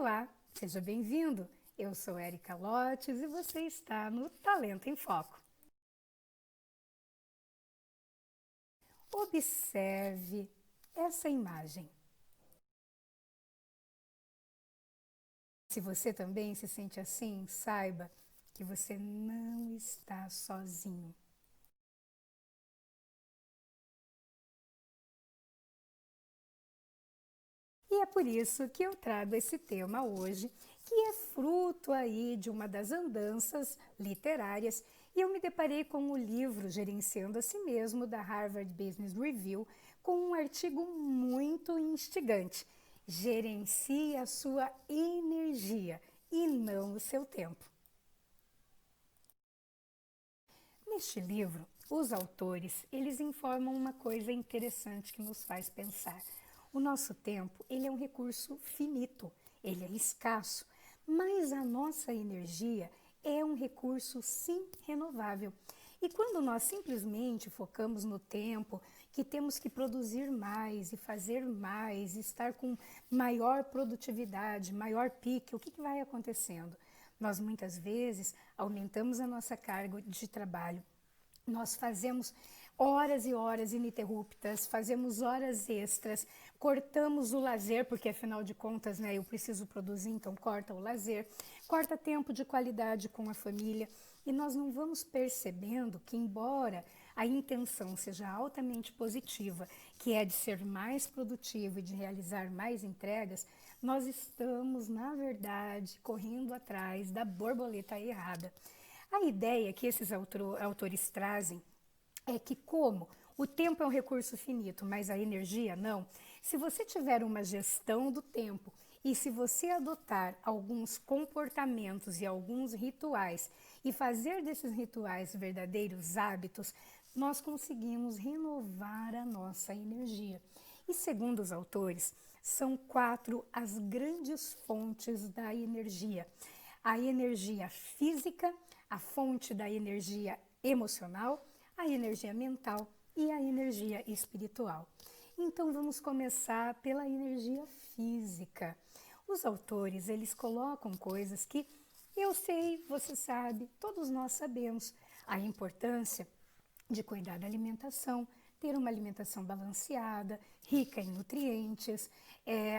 Olá, seja bem-vindo. Eu sou Érica Lotes e você está no Talento em Foco. Observe essa imagem. Se você também se sente assim, saiba que você não está sozinho. E é por isso que eu trago esse tema hoje, que é fruto aí de uma das andanças literárias, e eu me deparei com o livro Gerenciando a Si Mesmo, da Harvard Business Review, com um artigo muito instigante. Gerencie a sua energia e não o seu tempo. Neste livro, os autores, eles informam uma coisa interessante que nos faz pensar. O nosso tempo, ele é um recurso finito, ele é escasso, mas a nossa energia é um recurso, sim, renovável. E quando nós simplesmente focamos no tempo, que temos que produzir mais e fazer mais, estar com maior produtividade, maior pique, o que vai acontecendo? Nós muitas vezes aumentamos a nossa carga de trabalho, nós fazemos horas e horas ininterruptas, fazemos horas extras, cortamos o lazer, porque afinal de contas, né, eu preciso produzir, então corta o lazer, corta tempo de qualidade com a família, e nós não vamos percebendo que, embora a intenção seja altamente positiva, que é de ser mais produtivo e de realizar mais entregas, nós estamos, na verdade, correndo atrás da borboleta errada. A ideia que esses autores trazem é que, como o tempo é um recurso finito, mas a energia não, se você tiver uma gestão do tempo e se você adotar alguns comportamentos e alguns rituais e fazer desses rituais verdadeiros hábitos, nós conseguimos renovar a nossa energia. E segundo os autores, são 4 as grandes fontes da energia: a energia física, a fonte da energia emocional, a energia mental e a energia espiritual. Então vamos começar pela energia física. Os autores, eles colocam coisas que eu sei, você sabe, todos nós sabemos a importância de cuidar da alimentação, ter uma alimentação balanceada, rica em nutrientes,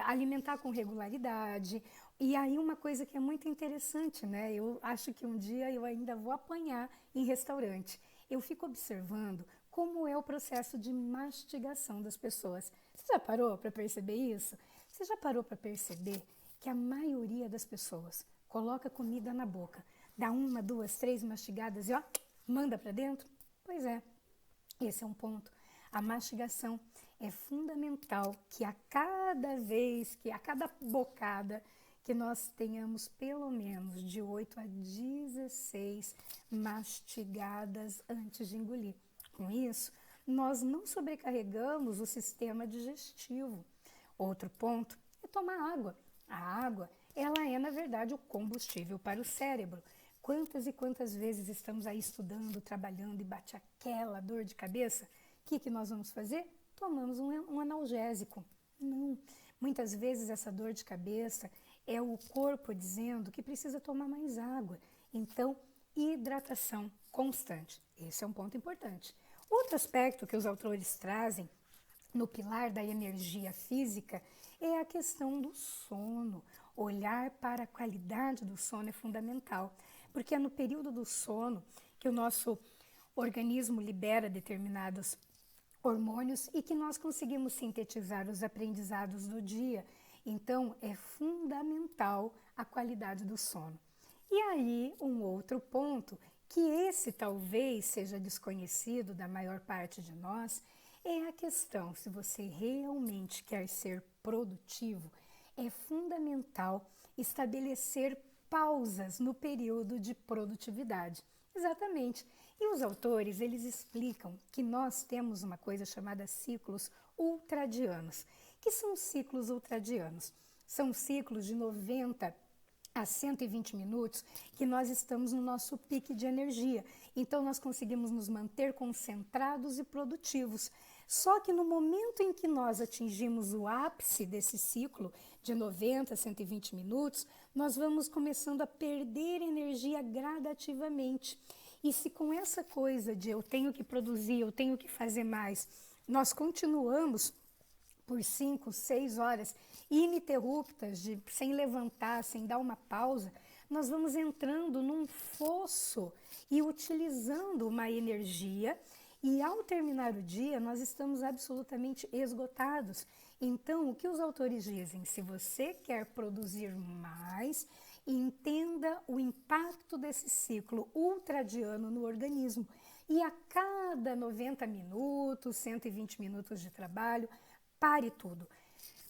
alimentar com regularidade. E aí uma coisa que é muito interessante, né? Eu acho que um dia eu ainda vou apanhar em restaurante. Eu fico observando como é o processo de mastigação das pessoas. Você já parou para perceber isso? Você já parou para perceber que a maioria das pessoas coloca comida na boca, dá 1, 2, 3 mastigadas e ó, manda para dentro? Pois é, esse é um ponto. A mastigação é fundamental que a cada vez, que a cada bocada, que nós tenhamos pelo menos de 8 a 16 mastigadas antes de engolir. Com isso, nós não sobrecarregamos o sistema digestivo. Outro ponto é tomar água. A água, ela é, na verdade, o combustível para o cérebro. Quantas e quantas vezes estamos aí estudando, trabalhando e bate aquela dor de cabeça? O que nós vamos fazer? Tomamos um analgésico. Não. Muitas vezes essa dor de cabeça é o corpo dizendo que precisa tomar mais água. Então, hidratação constante. Esse é um ponto importante. Outro aspecto que os autores trazem no pilar da energia física é a questão do sono. Olhar para a qualidade do sono é fundamental, porque é no período do sono que o nosso organismo libera determinados hormônios e que nós conseguimos sintetizar os aprendizados do dia. Então, é fundamental a qualidade do sono. E aí, um outro ponto, que esse talvez seja desconhecido da maior parte de nós, é a questão, se você realmente quer ser produtivo, é fundamental estabelecer pausas no período de produtividade. Exatamente. E os autores, eles explicam que nós temos uma coisa chamada ciclos ultradianos. Que são ciclos ultradianos? São ciclos de 90 a 120 minutos que nós estamos no nosso pique de energia. Então, nós conseguimos nos manter concentrados e produtivos. Só que no momento em que nós atingimos o ápice desse ciclo, de 90 a 120 minutos, nós vamos começando a perder energia gradativamente. E se com essa coisa de eu tenho que produzir, eu tenho que fazer mais, nós continuamos por 5, 6 horas ininterruptas, sem levantar, sem dar uma pausa, nós vamos entrando num fosso e utilizando uma energia, e ao terminar o dia nós estamos absolutamente esgotados. Então, o que os autores dizem? Se você quer produzir mais, entenda o impacto desse ciclo ultradiano no organismo. E a cada 90 minutos, 120 minutos de trabalho, pare tudo.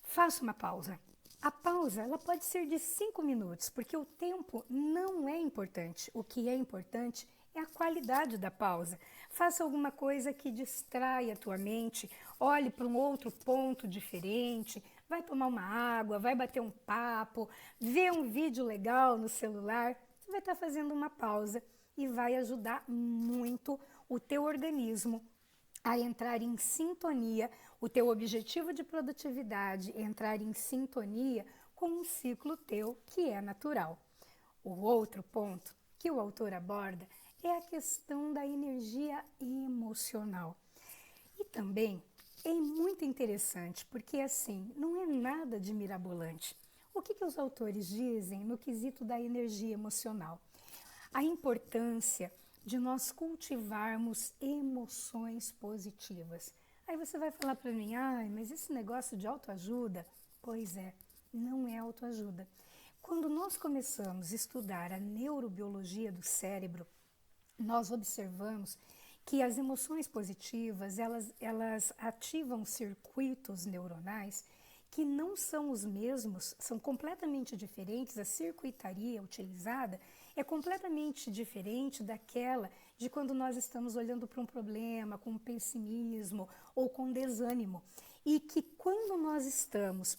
Faça uma pausa. A pausa, ela pode ser de 5 minutos, porque o tempo não é importante. O que é importante é a qualidade da pausa. Faça alguma coisa que distraia a tua mente, olhe para um outro ponto diferente, vai tomar uma água, vai bater um papo, vê um vídeo legal no celular, você vai estar fazendo uma pausa e vai ajudar muito o teu organismo a entrar em sintonia, o teu objetivo de produtividade, entrar em sintonia com um ciclo teu que é natural. O outro ponto que o autor aborda é a questão da energia emocional. E também é muito interessante, porque assim, não é nada de mirabolante. O que os autores dizem no quesito da energia emocional? A importância de nós cultivarmos emoções positivas. Aí você vai falar para mim, mas esse negócio de autoajuda? Pois é, não é autoajuda. Quando nós começamos a estudar a neurobiologia do cérebro, nós observamos que as emoções positivas, elas ativam circuitos neuronais que não são os mesmos, são completamente diferentes. A circuitaria utilizada é completamente diferente daquela de quando nós estamos olhando para um problema com pessimismo ou com desânimo. E que quando nós estamos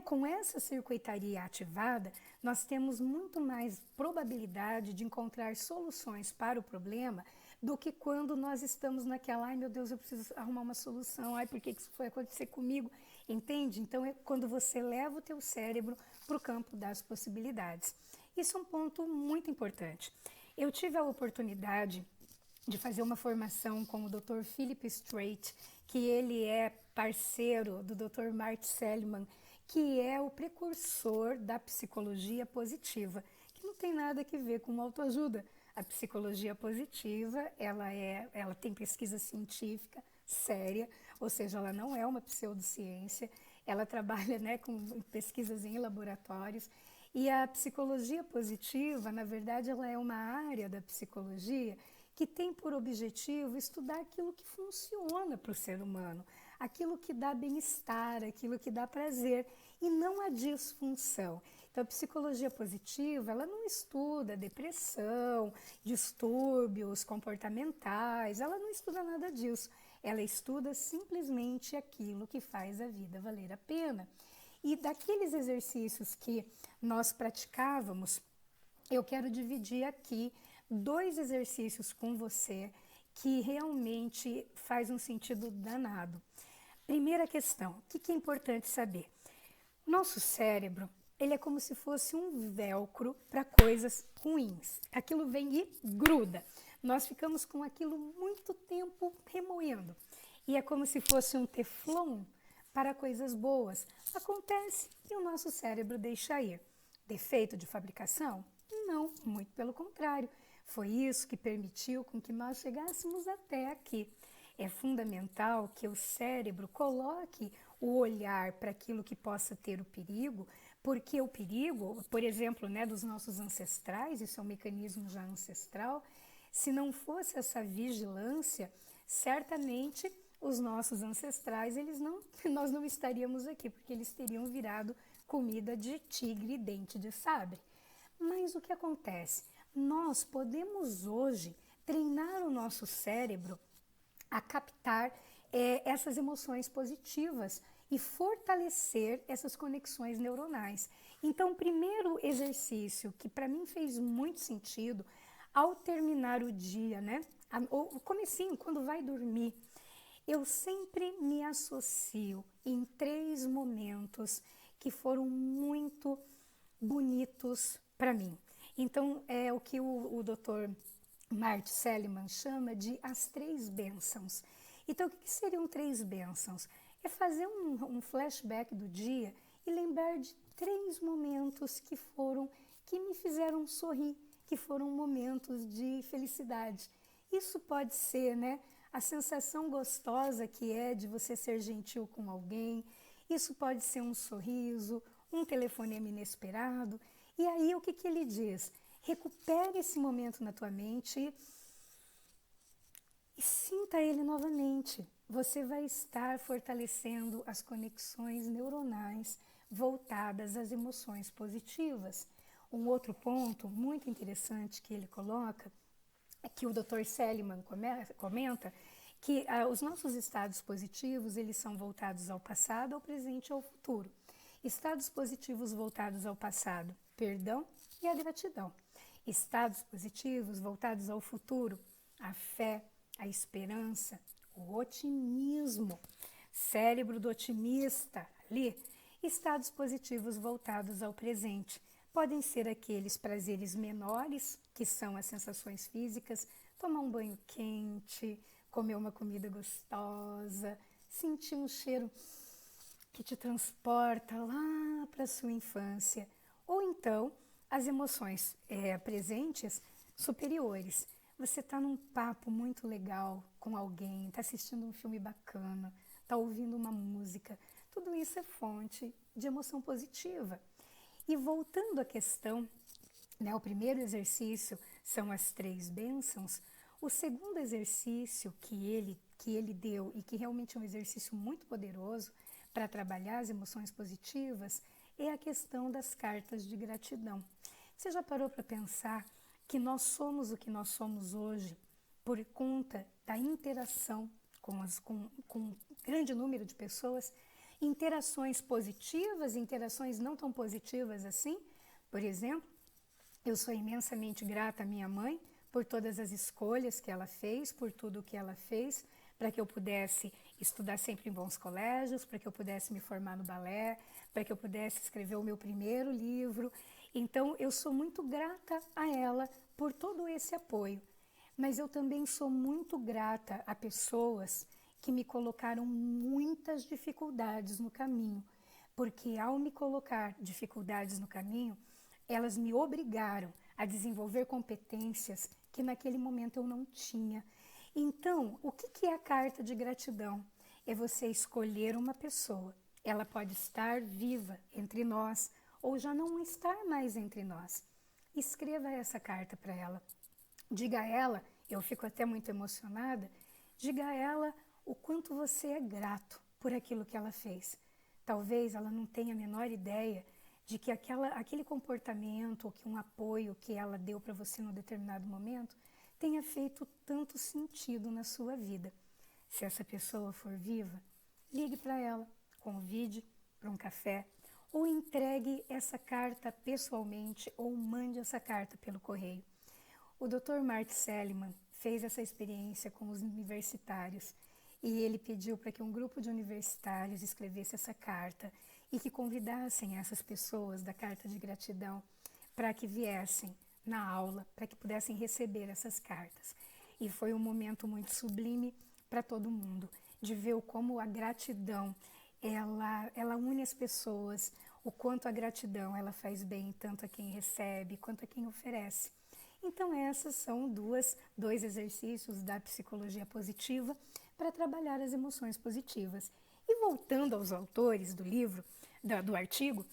com essa circuitaria ativada, nós temos muito mais probabilidade de encontrar soluções para o problema do que quando nós estamos naquela, ai meu Deus, eu preciso arrumar uma solução, ai por que isso foi acontecer comigo, entende? Então é quando você leva o teu cérebro para o campo das possibilidades. Isso é um ponto muito importante. Eu tive a oportunidade de fazer uma formação com o Dr. Philip Strait, que ele é parceiro do Dr. Mart Seligman, que é o precursor da psicologia positiva, que não tem nada a ver com autoajuda. A psicologia positiva, ela tem pesquisa científica séria, ou seja, ela não é uma pseudociência, ela trabalha, com pesquisas em laboratórios. E a psicologia positiva, na verdade, ela é uma área da psicologia que tem por objetivo estudar aquilo que funciona para o ser humano, aquilo que dá bem-estar, aquilo que dá prazer, e não a disfunção. Então, a psicologia positiva, ela não estuda depressão, distúrbios comportamentais, ela não estuda nada disso. Ela estuda simplesmente aquilo que faz a vida valer a pena. E daqueles exercícios que nós praticávamos, eu quero dividir aqui 2 exercícios com você que realmente faz um sentido danado. Primeira questão, o que é importante saber? Nosso cérebro, ele é como se fosse um velcro para coisas ruins. Aquilo vem e gruda. Nós ficamos com aquilo muito tempo remoendo. E é como se fosse um teflon para coisas boas. Acontece e o nosso cérebro deixa ir. Defeito de fabricação? Não, muito pelo contrário. Foi isso que permitiu com que nós chegássemos até aqui. É fundamental que o cérebro coloque o olhar para aquilo que possa ter o perigo, porque o perigo, por exemplo, dos nossos ancestrais, isso é um mecanismo já ancestral, se não fosse essa vigilância, certamente os nossos ancestrais, nós não estaríamos aqui, porque eles teriam virado comida de tigre e dente de sabre. Mas o que acontece? Nós podemos hoje treinar o nosso cérebro a captar essas emoções positivas e fortalecer essas conexões neuronais. Então, o primeiro exercício que para mim fez muito sentido, ao terminar o dia, o comecinho, quando vai dormir, eu sempre me associo em 3 momentos que foram muito bonitos para mim. Então, é o que o Dr. Marty Seligman chama de as 3 bênçãos. Então, o que seriam 3 bênçãos? É fazer um flashback do dia e lembrar de 3 momentos que me fizeram sorrir, que foram momentos de felicidade. Isso pode ser, né, a sensação gostosa que é de você ser gentil com alguém. Isso pode ser um sorriso, um telefonema inesperado. E aí, o que ele diz? Recupere esse momento na tua mente e sinta ele novamente. Você vai estar fortalecendo as conexões neuronais voltadas às emoções positivas. Um outro ponto muito interessante que ele coloca, é que o Dr. Seligman comenta, que os nossos estados positivos, eles são voltados ao passado, ao presente e ao futuro. Estados positivos voltados ao passado, perdão e a gratidão. Estados positivos voltados ao futuro, a fé, a esperança, o otimismo, cérebro do otimista ali. Estados positivos voltados ao presente podem ser aqueles prazeres menores, que são as sensações físicas, tomar um banho quente, comer uma comida gostosa, sentir um cheiro que te transporta lá para a sua infância. Ou então, as emoções presentes superiores. Você está num papo muito legal com alguém, está assistindo um filme bacana, está ouvindo uma música. Tudo isso é fonte de emoção positiva. E voltando à questão, né, o primeiro exercício são as 3 bênçãos. O segundo exercício que ele deu e que realmente é um exercício muito poderoso para trabalhar as emoções positivas é a questão das cartas de gratidão. Você já parou para pensar que nós somos o que nós somos hoje por conta da interação com um grande número de pessoas, interações positivas, interações não tão positivas assim? Por exemplo, eu sou imensamente grata à minha mãe por todas as escolhas que ela fez, por tudo que ela fez, para que eu pudesse estudar sempre em bons colégios, para que eu pudesse me formar no balé, para que eu pudesse escrever o meu primeiro livro. Então, eu sou muito grata a ela por todo esse apoio. Mas eu também sou muito grata a pessoas que me colocaram muitas dificuldades no caminho, porque ao me colocar dificuldades no caminho, elas me obrigaram a desenvolver competências que naquele momento eu não tinha. Então, o que é a carta de gratidão? É você escolher uma pessoa. Ela pode estar viva entre nós ou já não estar mais entre nós. Escreva essa carta para ela. Diga a ela, eu fico até muito emocionada, diga a ela o quanto você é grato por aquilo que ela fez. Talvez ela não tenha a menor ideia de que aquele comportamento ou que um apoio que ela deu para você num determinado momento tenha feito tanto sentido na sua vida. Se essa pessoa for viva, ligue para ela, convide para um café ou entregue essa carta pessoalmente ou mande essa carta pelo correio. O Dr. Marty Seligman fez essa experiência com os universitários e ele pediu para que um grupo de universitários escrevesse essa carta e que convidassem essas pessoas da carta de gratidão para que viessem na aula, para que pudessem receber essas cartas. E foi um momento muito sublime para todo mundo, de ver como a gratidão, ela une as pessoas, o quanto a gratidão ela faz bem tanto a quem recebe quanto a quem oferece. Então, esses são dois exercícios da psicologia positiva para trabalhar as emoções positivas. E voltando aos autores do livro, do artigo,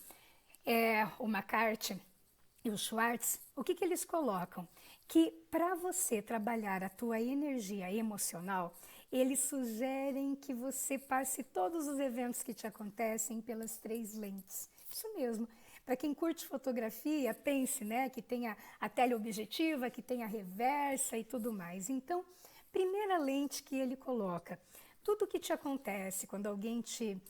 o McCarthy e o Schwartz, o que eles colocam? Que para você trabalhar a tua energia emocional, eles sugerem que você passe todos os eventos que te acontecem pelas 3 lentes. Isso mesmo. Para quem curte fotografia, pense, né, que tem a teleobjetiva, que tem a reversa e tudo mais. Então, primeira lente que ele coloca, tudo que te acontece quando alguém te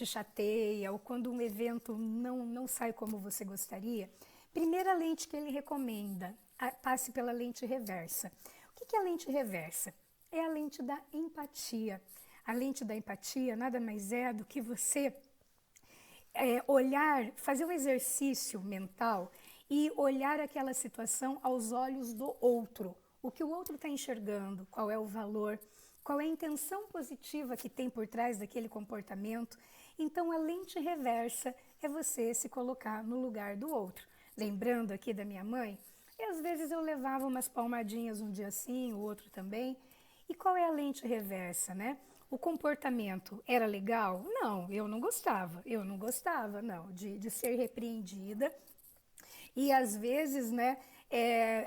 chateia ou quando um evento não sai como você gostaria, primeira lente que ele recomenda, passe pela lente reversa. O que é a lente reversa? É a lente da empatia. A lente da empatia nada mais é do que você olhar, fazer um exercício mental e olhar aquela situação aos olhos do outro. O que o outro está enxergando, qual é o valor, qual é a intenção positiva que tem por trás daquele comportamento. Então, a lente reversa é você se colocar no lugar do outro. Lembrando aqui da minha mãe, e às vezes eu levava umas palmadinhas um dia sim, o outro também. E qual é a lente reversa, né? O comportamento era legal? Não, eu não gostava. Eu não gostava, não, de ser repreendida. E às vezes, né,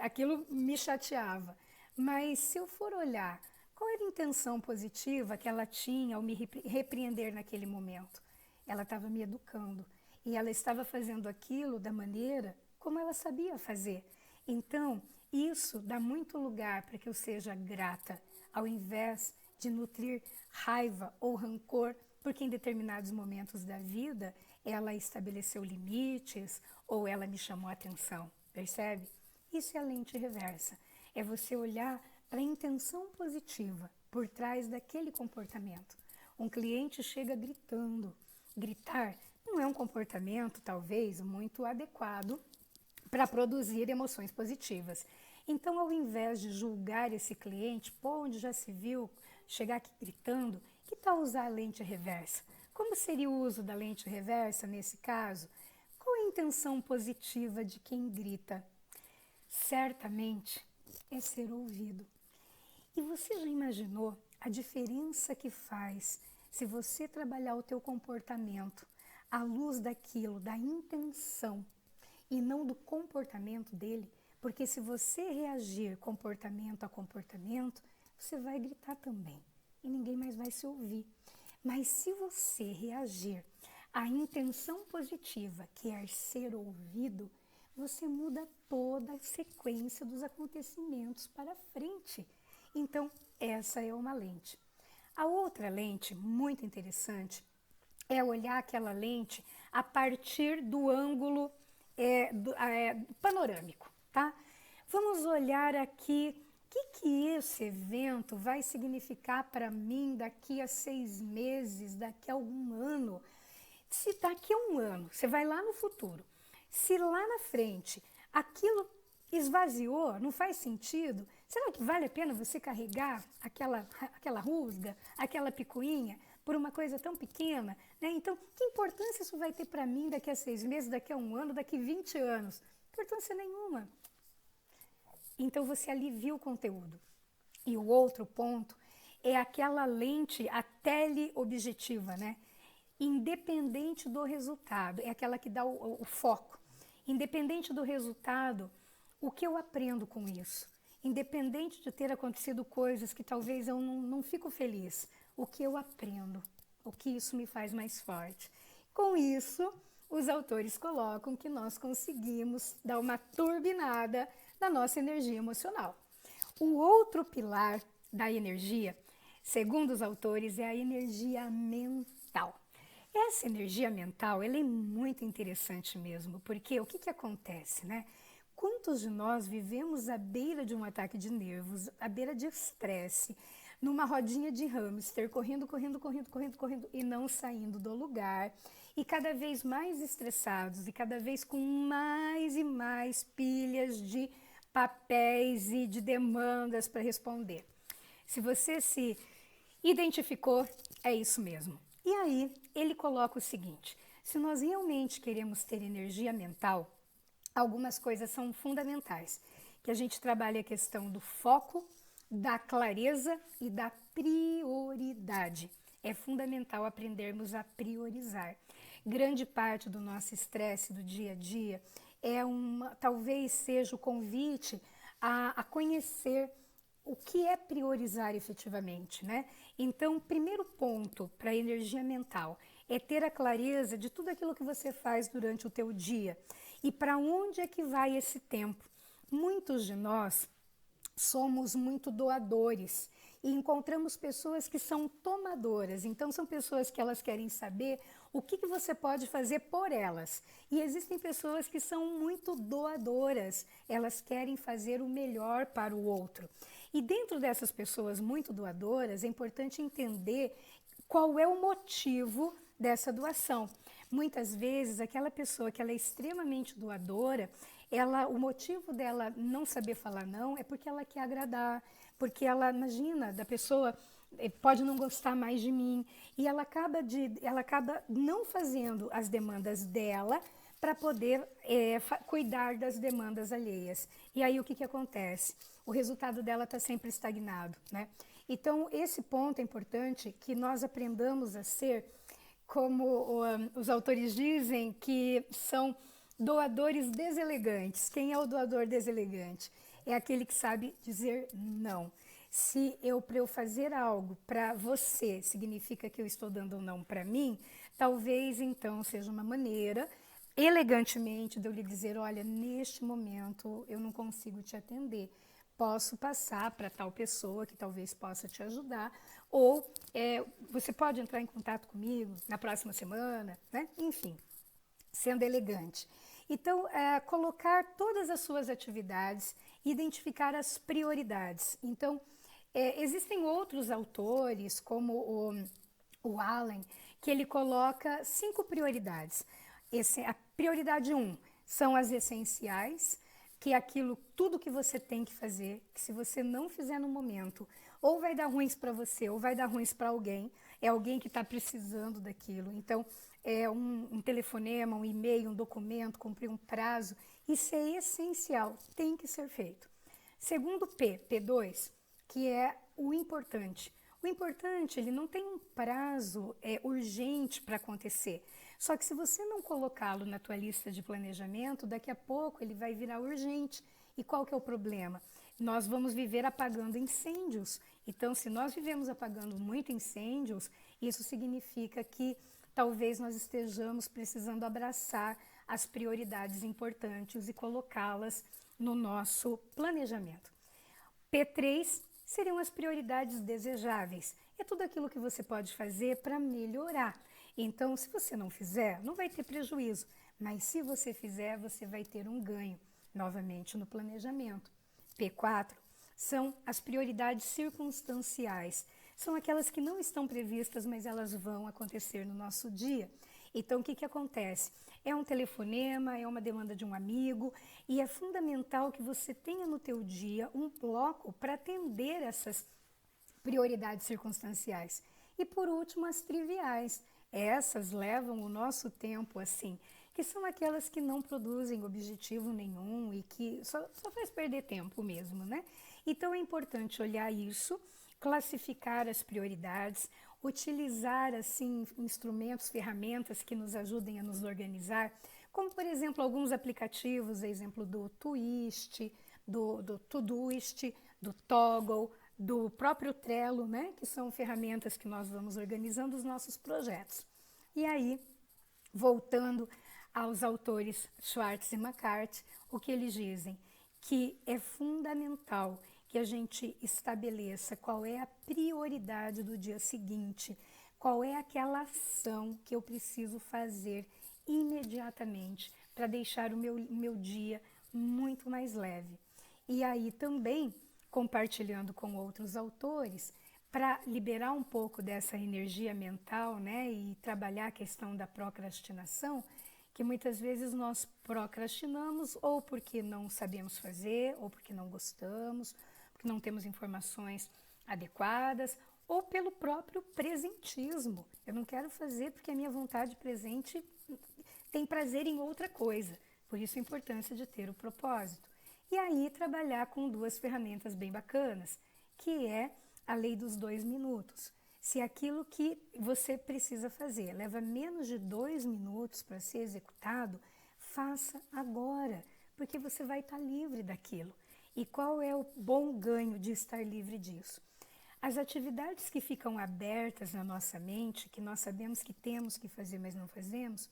aquilo me chateava. Mas se eu for olhar qual era a intenção positiva que ela tinha ao me repreender naquele momento, ela estava me educando e ela estava fazendo aquilo da maneira como ela sabia fazer. Então, isso dá muito lugar para que eu seja grata, ao invés de nutrir raiva ou rancor, porque em determinados momentos da vida ela estabeleceu limites ou ela me chamou a atenção, percebe? Isso é a lente reversa, é você olhar para a intenção positiva por trás daquele comportamento. Um cliente chega gritando. Gritar não é um comportamento, talvez, muito adequado para produzir emoções positivas. Então, ao invés de julgar esse cliente, pô, onde já se viu chegar aqui gritando, que tal usar a lente reversa? Como seria o uso da lente reversa nesse caso? Qual é a intenção positiva de quem grita? Certamente é ser ouvido. E você já imaginou a diferença que faz se você trabalhar o teu comportamento à luz daquilo, da intenção e não do comportamento dele? Porque se você reagir comportamento a comportamento, você vai gritar também e ninguém mais vai se ouvir. Mas se você reagir à intenção positiva, que é ser ouvido, você muda toda a sequência dos acontecimentos para frente. Então, essa é uma lente. A outra lente, muito interessante, é olhar aquela lente a partir do ângulo panorâmico, tá? Vamos olhar aqui o que esse evento vai significar para mim daqui a 6 meses, daqui a um ano. Se daqui a um ano, você vai lá no futuro, se lá na frente aquilo esvaziou, não faz sentido, será que vale a pena você carregar aquela rusga, aquela picuinha por uma coisa tão pequena? Né? Então, que importância isso vai ter para mim daqui a 6 meses, daqui a um ano, daqui a 20 anos? Importância nenhuma. Então, você alivia o conteúdo. E o outro ponto é aquela lente, a teleobjetiva, né? Independente do resultado, é aquela que dá o foco. Independente do resultado, o que eu aprendo com isso? Independente de ter acontecido coisas que talvez eu não fico feliz, o que eu aprendo? O que isso me faz mais forte? Com isso, os autores colocam que nós conseguimos dar uma turbinada na nossa energia emocional. O outro pilar da energia, segundo os autores, é a energia mental. Essa energia mental, ela é muito interessante mesmo, porque o que acontece, né? Quantos de nós vivemos à beira de um ataque de nervos, à beira de estresse, numa rodinha de hamster, correndo e não saindo do lugar, e cada vez mais estressados e cada vez com mais e mais pilhas de papéis e de demandas para responder. Se você se identificou, é isso mesmo. E aí, ele coloca o seguinte: se nós realmente queremos ter energia mental, algumas coisas são fundamentais, que a gente trabalhe a questão do foco, da clareza e da prioridade. É fundamental aprendermos a priorizar. Grande parte do nosso estresse do dia a dia talvez seja o convite a conhecer o que é priorizar efetivamente, né? Então, primeiro ponto para a energia mental é ter a clareza de tudo aquilo que você faz durante o teu dia e para onde é que vai esse tempo. Muitos de nós somos muito doadores e encontramos pessoas que são tomadoras. Então, são pessoas que elas querem saber o que você pode fazer por elas. E existem pessoas que são muito doadoras, elas querem fazer o melhor para o outro. E dentro dessas pessoas muito doadoras, é importante entender qual é o motivo dessa doação. Muitas vezes, aquela pessoa que ela é extremamente doadora, o motivo dela não saber falar não é porque ela quer agradar, porque ela imagina, da pessoa pode não gostar mais de mim, e ela acaba não fazendo as demandas dela para poder cuidar das demandas alheias. E aí o que acontece? O resultado dela está sempre estagnado, né? Então, esse ponto é importante, que nós aprendamos a ser, como os autores dizem, que são doadores deselegantes. Quem é o doador deselegante? É aquele que sabe dizer não. Se para eu fazer algo para você significa que eu estou dando um não para mim, talvez então seja uma maneira elegantemente de eu lhe dizer, olha, neste momento eu não consigo te atender. Posso passar para tal pessoa que talvez possa te ajudar, ou você pode entrar em contato comigo na próxima semana, né? Enfim, sendo elegante. Então, colocar todas as suas atividades, identificar as prioridades. Então, existem outros autores, como o Allen, que ele coloca 5 prioridades. A prioridade 1 são as essenciais, que é aquilo, tudo que você tem que fazer, que se você não fizer no momento, ou vai dar ruins para você, ou vai dar ruins para alguém, é alguém que está precisando daquilo. Então, um telefonema, um e-mail, um documento, cumprir um prazo, isso é essencial, tem que ser feito. Segundo P2, que é o importante. O importante, ele não tem um prazo urgente para acontecer. Só que se você não colocá-lo na tua lista de planejamento, daqui a pouco ele vai virar urgente. E qual que é o problema? Nós vamos viver apagando incêndios. Então, se nós vivemos apagando muito incêndios, isso significa que talvez nós estejamos precisando abraçar as prioridades importantes e colocá-las no nosso planejamento. P3 seriam as prioridades desejáveis. É tudo aquilo que você pode fazer para melhorar. Então, se você não fizer, não vai ter prejuízo, mas se você fizer, você vai ter um ganho, novamente no planejamento. P4 são as prioridades circunstanciais. São aquelas que não estão previstas, mas elas vão acontecer no nosso dia. Então, o que acontece? É um telefonema, é uma demanda de um amigo, e é fundamental que você tenha no teu dia um bloco para atender essas prioridades circunstanciais. E por último, as triviais. Essas levam o nosso tempo assim, que são aquelas que não produzem objetivo nenhum e que só faz perder tempo mesmo, né? Então é importante olhar isso, classificar as prioridades, utilizar assim instrumentos, ferramentas que nos ajudem a nos organizar, como por exemplo alguns aplicativos, exemplo do Twist, do Todoist, do Toggle, do próprio Trello, né, que são ferramentas que nós vamos organizando os nossos projetos. E aí, voltando aos autores Schwartz e McCarthy, o que eles dizem? Que é fundamental que a gente estabeleça qual é a prioridade do dia seguinte, qual é aquela ação que eu preciso fazer imediatamente para deixar o meu dia muito mais leve. E aí também, compartilhando com outros autores, para liberar um pouco dessa energia mental, né, e trabalhar a questão da procrastinação, que muitas vezes nós procrastinamos ou porque não sabemos fazer, ou porque não gostamos, porque não temos informações adequadas, ou pelo próprio presentismo. Eu não quero fazer porque a minha vontade presente tem prazer em outra coisa. Por isso a importância de ter o propósito. E aí trabalhar com 2 ferramentas bem bacanas, que é a lei dos 2 minutos. Se aquilo que você precisa fazer leva menos de 2 minutos para ser executado, faça agora, porque você vai estar livre daquilo. E qual é o bom ganho de estar livre disso? As atividades que ficam abertas na nossa mente, que nós sabemos que temos que fazer, mas não fazemos,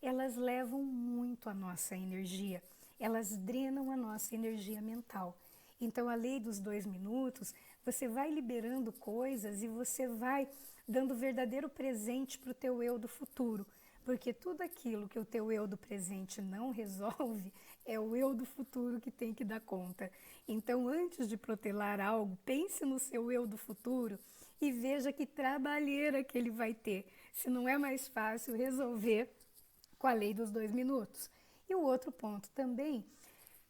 elas levam muito a nossa energia. Elas drenam a nossa energia mental. Então, a lei dos 2 minutos, você vai liberando coisas e você vai dando verdadeiro presente para o teu eu do futuro. Porque tudo aquilo que o teu eu do presente não resolve, é o eu do futuro que tem que dar conta. Então, antes de protelar algo, pense no seu eu do futuro e veja que trabalheira que ele vai ter. Se não é mais fácil resolver com a lei dos 2 minutos. E o outro ponto também,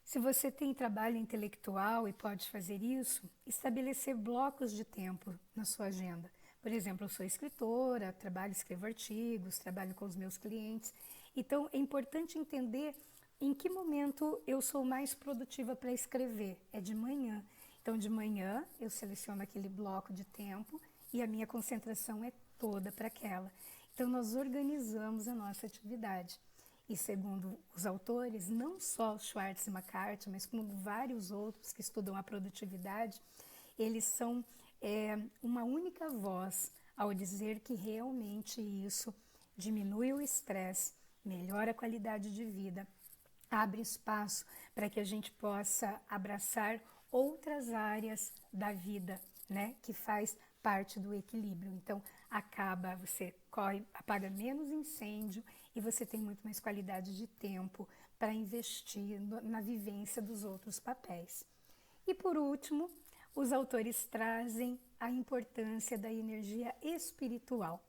se você tem trabalho intelectual e pode fazer isso, estabelecer blocos de tempo na sua agenda. Por exemplo, eu sou escritora, escrevo artigos, trabalho com os meus clientes. Então, é importante entender em que momento eu sou mais produtiva para escrever. É de manhã. Então, de manhã, eu seleciono aquele bloco de tempo e a minha concentração é toda para aquela. Então, nós organizamos a nossa atividade. E segundo os autores, não só Schwartz e McCarthy, mas como vários outros que estudam a produtividade, eles são uma única voz ao dizer que realmente isso diminui o estresse, melhora a qualidade de vida, abre espaço para que a gente possa abraçar outras áreas da vida, né, que faz parte do equilíbrio. Então, você apaga menos incêndio e você tem muito mais qualidade de tempo para investir na vivência dos outros papéis. E por último, os autores trazem a importância da energia espiritual.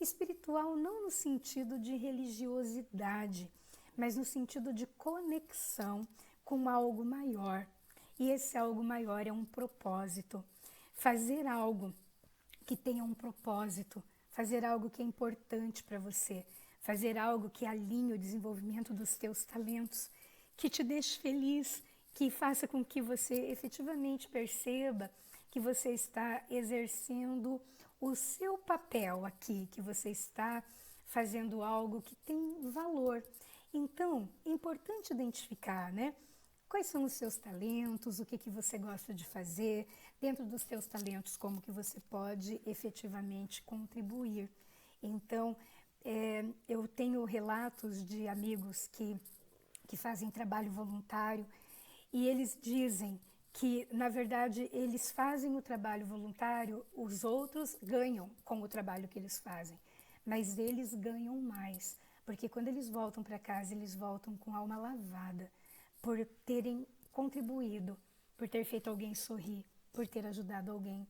Espiritual não no sentido de religiosidade, mas no sentido de conexão com algo maior. E esse algo maior é um propósito. Fazer algo que tenha um propósito, fazer algo que é importante para você, fazer algo que alinhe o desenvolvimento dos teus talentos, que te deixe feliz, que faça com que você efetivamente perceba que você está exercendo o seu papel aqui, que você está fazendo algo que tem valor. Então, é importante identificar, né? Quais são os seus talentos, o que você gosta de fazer, dentro dos teus talentos, como que você pode efetivamente contribuir. Então, eu tenho relatos de amigos que fazem trabalho voluntário e eles dizem que, na verdade, eles fazem o trabalho voluntário, os outros ganham com o trabalho que eles fazem, mas eles ganham mais, porque quando eles voltam para casa, eles voltam com a alma lavada, por terem contribuído, por ter feito alguém sorrir, por ter ajudado alguém,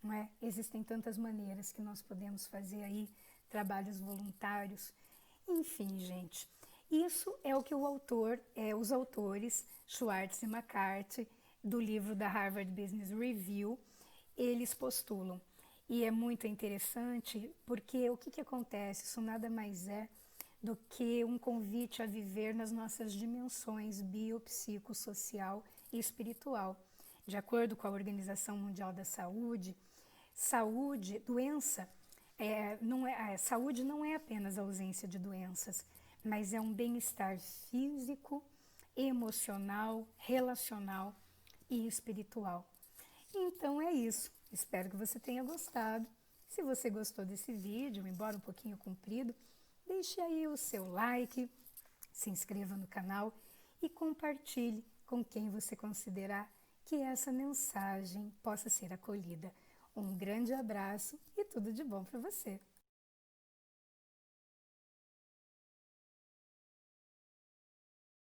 não é? Existem tantas maneiras que nós podemos fazer aí, trabalhos voluntários, enfim, gente. Isso é o que os autores, Schwartz e McCarthy, do livro da Harvard Business Review, eles postulam. E é muito interessante porque o que acontece? Isso nada mais é do que um convite a viver nas nossas dimensões biopsicossocial e espiritual. De acordo com a Organização Mundial da Saúde, saúde não é apenas a ausência de doenças, mas é um bem-estar físico, emocional, relacional e espiritual. Então é isso. Espero que você tenha gostado. Se você gostou desse vídeo, embora um pouquinho comprido, deixe aí o seu like, se inscreva no canal e compartilhe com quem você considerar que essa mensagem possa ser acolhida. Um grande abraço e tudo de bom para você!